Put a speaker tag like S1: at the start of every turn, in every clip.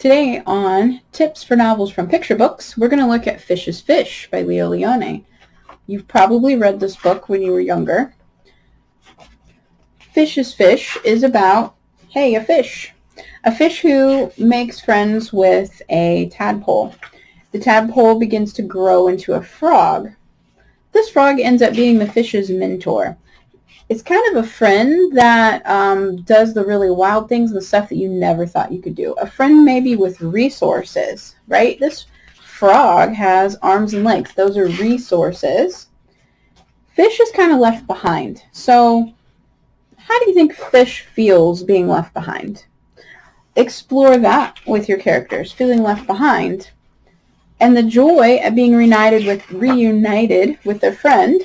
S1: Today on Tips for Novels from Picture Books, we're going to look at Fish is Fish by Leo Lionni. You've probably read this book when you were younger. Fish is Fish is about, hey, a fish. A fish who makes friends with a tadpole. The tadpole begins to grow into a frog. This frog ends up being the fish's mentor. It's kind of a friend that does the really wild things, the stuff that you never thought you could do. A friend maybe with resources, right? This frog has arms and legs. Those are resources. Fish is kind of left behind. So how do you think Fish feels being left behind? Explore that with your characters, feeling left behind. And the joy at being reunited with their friend.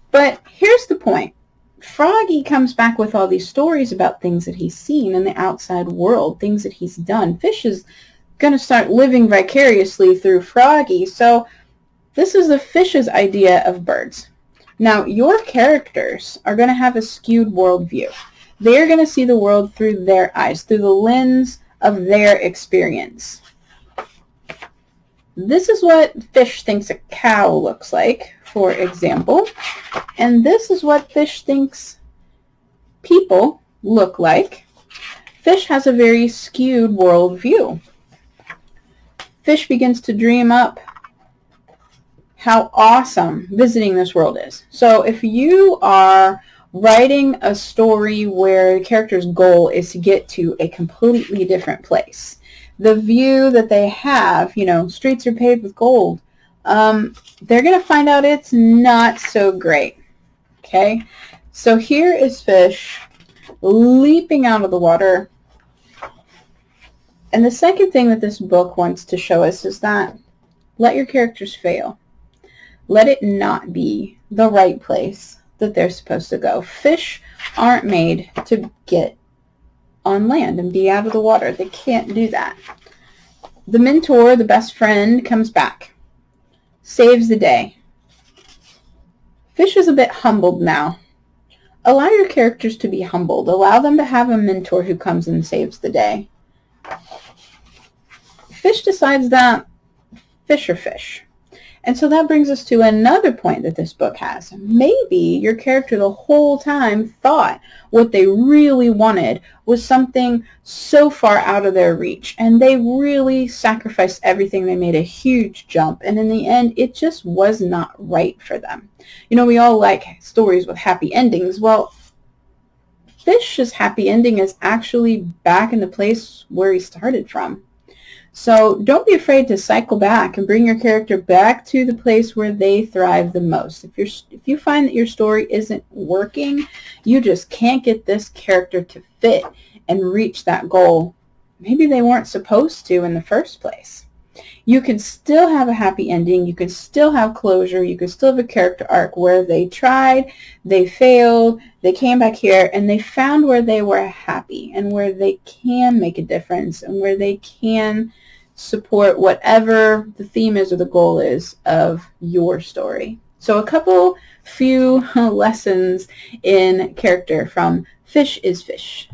S1: But here's the point. Froggy comes back with all these stories about things that he's seen in the outside world, things that he's done. Fish is going to start living vicariously through Froggy. So this is the fish's idea of birds. Now, your characters are going to have a skewed worldview. They're going to see the world through their eyes, through the lens of their experience. This is what Fish thinks a cow looks like, for example. And this is what Fish thinks people look like. Fish has a very skewed worldview. Fish begins to dream up how awesome visiting this world is. So if you are writing a story where the character's goal is to get to a completely different place, the view that they have, streets are paved with gold, they're going to find out it's not so great. Okay, so here is Fish leaping out of the water. And the second thing that this book wants to show us is that let your characters fail. Let it not be the right place that they're supposed to go. Fish aren't made to get on land and be out of the water. They can't do that. The mentor, the best friend, comes back, saves the day. Fish is a bit humbled now. Allow your characters to be humbled. Allow them to have a mentor who comes and saves the day. Fish decides that fish are fish. And so that brings us to another point that this book has. Maybe your character the whole time thought what they really wanted was something so far out of their reach. And they really sacrificed everything. They made a huge jump. And in the end, it just was not right for them. We all like stories with happy endings. Well, Fish's happy ending is actually back in the place where he started from. So don't be afraid to cycle back and bring your character back to the place where they thrive the most. If you find that your story isn't working, you just can't get this character to fit and reach that goal. Maybe they weren't supposed to in the first place. You can still have a happy ending. You can still have closure. You can still have a character arc where they tried, they failed, they came back here, and they found where they were happy and where they can make a difference and where they can support whatever the theme is or the goal is of your story. So a few lessons in character from Fish is Fish.